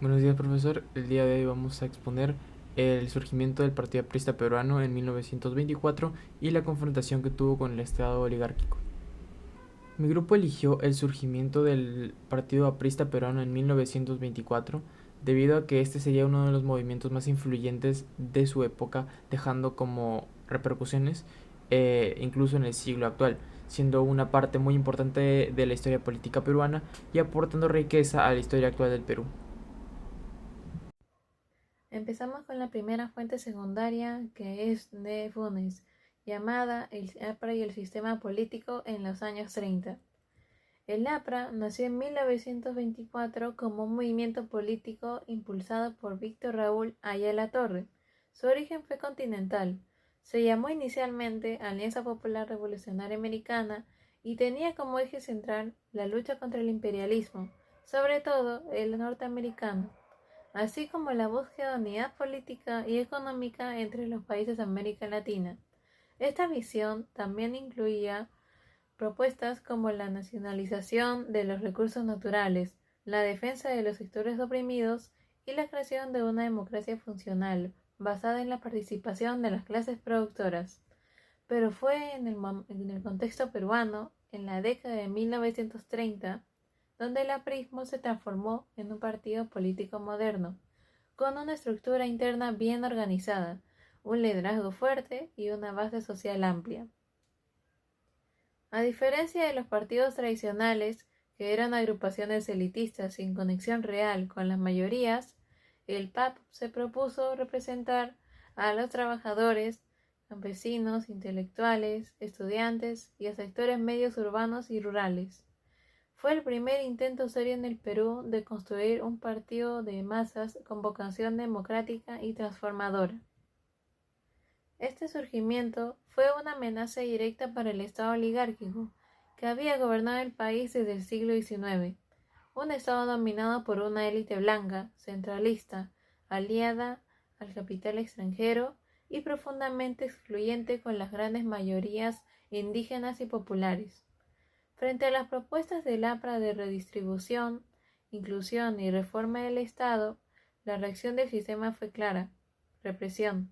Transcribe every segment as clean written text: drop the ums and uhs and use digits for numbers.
Buenos días, profesor. El día de hoy vamos a exponer el surgimiento del Partido Aprista Peruano en 1924 y la confrontación que tuvo con el Estado oligárquico. Mi grupo eligió el surgimiento del Partido Aprista Peruano en 1924 debido a que este sería uno de los movimientos más influyentes de su época, dejando como repercusiones incluso en el siglo actual, siendo una parte muy importante de la historia política peruana y aportando riqueza a la historia actual del Perú. Empezamos con la primera fuente secundaria, que es de Funes, llamada el APRA y el sistema político en los años 30. El APRA nació en 1924 como un movimiento político impulsado por Víctor Raúl Ayala Torre. Su origen fue continental. Se llamó inicialmente Alianza Popular Revolucionaria Americana y tenía como eje central la lucha contra el imperialismo, sobre todo el norteamericano, así como la búsqueda de unidad política y económica entre los países de América Latina. Esta visión también incluía propuestas como la nacionalización de los recursos naturales, la defensa de los sectores oprimidos y la creación de una democracia funcional, basada en la participación de las clases productoras. Pero fue en el contexto peruano, en la década de 1930, donde el aprismo se transformó en un partido político moderno, con una estructura interna bien organizada, un liderazgo fuerte y una base social amplia. A diferencia de los partidos tradicionales, que eran agrupaciones elitistas sin conexión real con las mayorías, el PAP se propuso representar a los trabajadores, campesinos, intelectuales, estudiantes y a sectores medios urbanos y rurales. Fue el primer intento serio en el Perú de construir un partido de masas con vocación democrática y transformadora. Este surgimiento fue una amenaza directa para el Estado oligárquico, que había gobernado el país desde el siglo XIX, un Estado dominado por una élite blanca, centralista, aliada al capital extranjero y profundamente excluyente con las grandes mayorías indígenas y populares. Frente a las propuestas del APRA de redistribución, inclusión y reforma del Estado, la reacción del sistema fue clara: represión.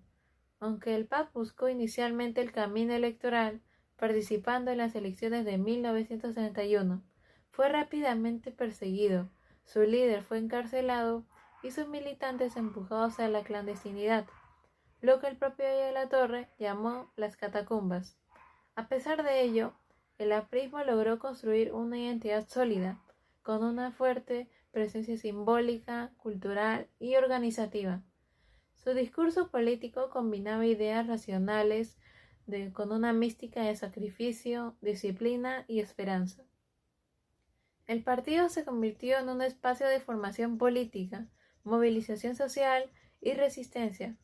Aunque el PAC buscó inicialmente el camino electoral, participando en las elecciones de 1931, fue rápidamente perseguido, su líder fue encarcelado y sus militantes empujados a la clandestinidad, lo que el propio Ayala Torre llamó las catacumbas. A pesar de ello, el aprismo logró construir una identidad sólida, con una fuerte presencia simbólica, cultural y organizativa. Su discurso político combinaba ideas racionales con una mística de sacrificio, disciplina y esperanza. El partido se convirtió en un espacio de formación política, movilización social y resistencia.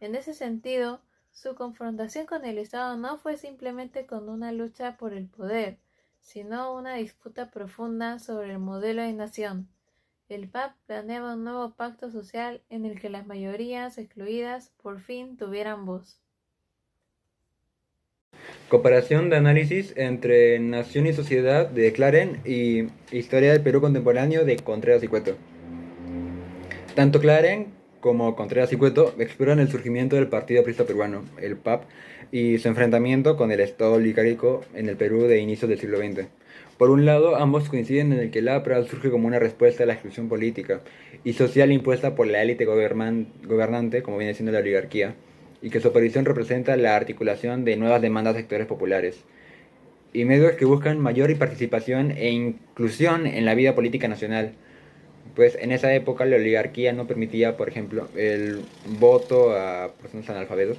En ese sentido, su confrontación con el Estado no fue simplemente con una lucha por el poder, sino una disputa profunda sobre el modelo de nación. El PAP planeaba un nuevo pacto social en el que las mayorías excluidas por fin tuvieran voz. Comparación de análisis entre Nación y Sociedad de Claren y Historia del Perú Contemporáneo de Contreras y Cueto. Tanto Claren como Contreras y Cueto exploran el surgimiento del Partido Aprista Peruano, el PAP, y su enfrentamiento con el Estado oligárquico en el Perú de inicios del siglo XX. Por un lado, ambos coinciden en el que el APRA surge como una respuesta a la exclusión política y social impuesta por la élite gobernante, como viene siendo la oligarquía, y que su aparición representa la articulación de nuevas demandas de sectores populares y medios que buscan mayor participación e inclusión en la vida política nacional. Pues en esa época la oligarquía no permitía, por ejemplo, el voto a personas analfabetos.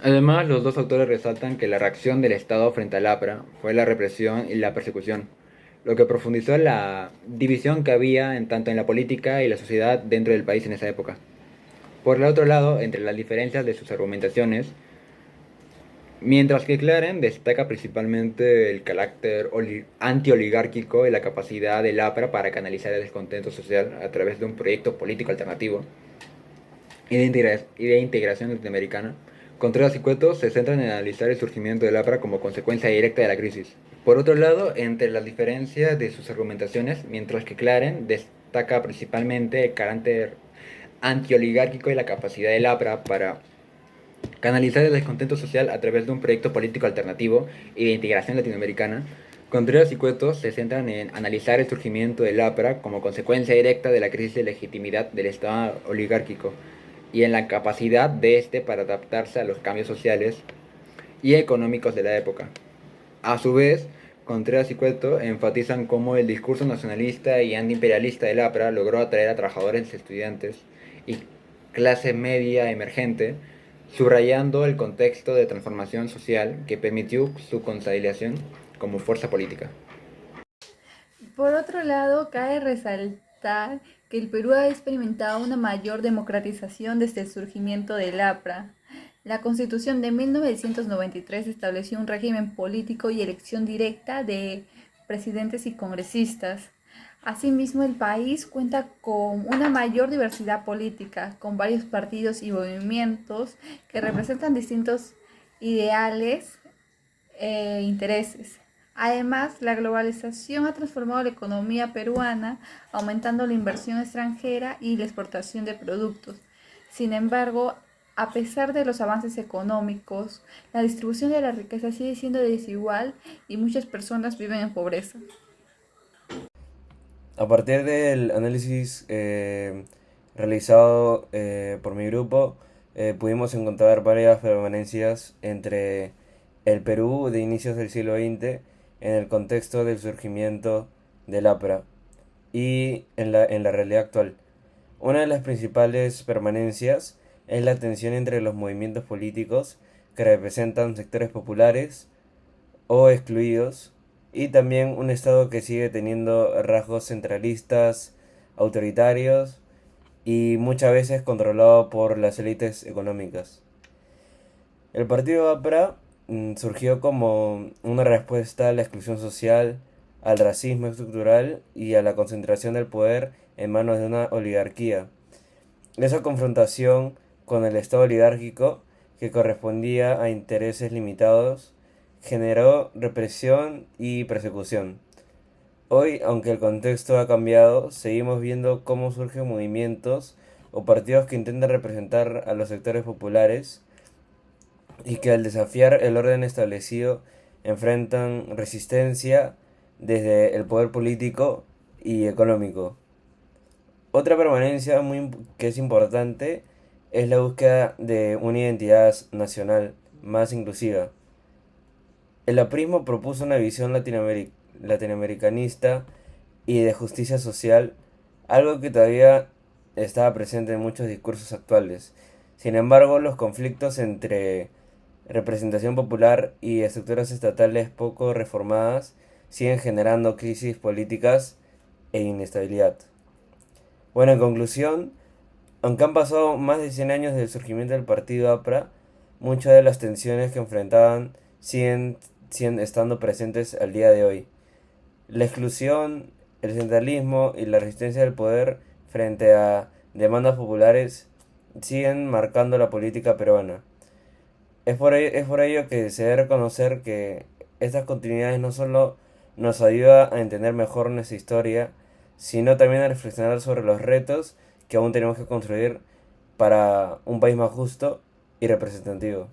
Además, los dos autores resaltan que la reacción del Estado frente al APRA fue la represión y la persecución, lo que profundizó la división que había tanto en la política y la sociedad dentro del país en esa época. Por el otro lado, entre las diferencias de sus argumentaciones, mientras que Claren destaca principalmente el carácter anti-oligárquico y la capacidad del APRA para canalizar el descontento social a través de un proyecto político alternativo y de integración latinoamericana, Contreras y Cueto se centran en analizar el surgimiento del APRA como consecuencia directa de la crisis. Por otro lado, entre las diferencias de sus argumentaciones, mientras que Claren destaca principalmente el carácter antioligárquico y la capacidad del APRA para canalizar el descontento social a través de un proyecto político alternativo y de integración latinoamericana. Contreras y Cueto se centran en analizar el surgimiento del APRA como consecuencia directa de la crisis de legitimidad del Estado oligárquico y en la capacidad de este para adaptarse a los cambios sociales y económicos de la época. A su vez, Contreras y Cueto enfatizan cómo el discurso nacionalista y antiimperialista del APRA logró atraer a trabajadores, estudiantes y clase media emergente, subrayando el contexto de transformación social que permitió su consolidación como fuerza política. Por otro lado, cabe resaltar que el Perú ha experimentado una mayor democratización desde el surgimiento del APRA. La Constitución de 1993 estableció un régimen político y elección directa de presidentes y congresistas. Asimismo, el país cuenta con una mayor diversidad política, con varios partidos y movimientos que representan distintos ideales e intereses. Además, la globalización ha transformado la economía peruana, aumentando la inversión extranjera y la exportación de productos. Sin embargo, a pesar de los avances económicos, la distribución de la riqueza sigue siendo desigual y muchas personas viven en pobreza. A partir del análisis realizado por mi grupo, pudimos encontrar varias permanencias entre el Perú de inicios del siglo XX en el contexto del surgimiento del APRA y en la realidad actual. Una de las principales permanencias es la tensión entre los movimientos políticos que representan sectores populares o excluidos y también un Estado que sigue teniendo rasgos centralistas, autoritarios y muchas veces controlado por las élites económicas. El partido APRA surgió como una respuesta a la exclusión social, al racismo estructural y a la concentración del poder en manos de una oligarquía. Esa confrontación con el Estado oligárquico, que correspondía a intereses limitados, generó represión y persecución. Hoy, aunque el contexto ha cambiado, seguimos viendo cómo surgen movimientos o partidos que intentan representar a los sectores populares y que al desafiar el orden establecido enfrentan resistencia desde el poder político y económico. Otra permanencia que es importante es la búsqueda de una identidad nacional más inclusiva. El aprismo propuso una visión latinoamericanista y de justicia social, algo que todavía estaba presente en muchos discursos actuales. Sin embargo, los conflictos entre representación popular y estructuras estatales poco reformadas siguen generando crisis políticas e inestabilidad. Bueno, en conclusión, aunque han pasado más de 100 años del surgimiento del partido APRA, muchas de las tensiones que enfrentaban siguen estando presentes al día de hoy. La exclusión, el centralismo y la resistencia del poder frente a demandas populares siguen marcando la política peruana. Es por ello que se debe reconocer que estas continuidades no solo nos ayudan a entender mejor nuestra historia, sino también a reflexionar sobre los retos que aún tenemos que construir para un país más justo y representativo.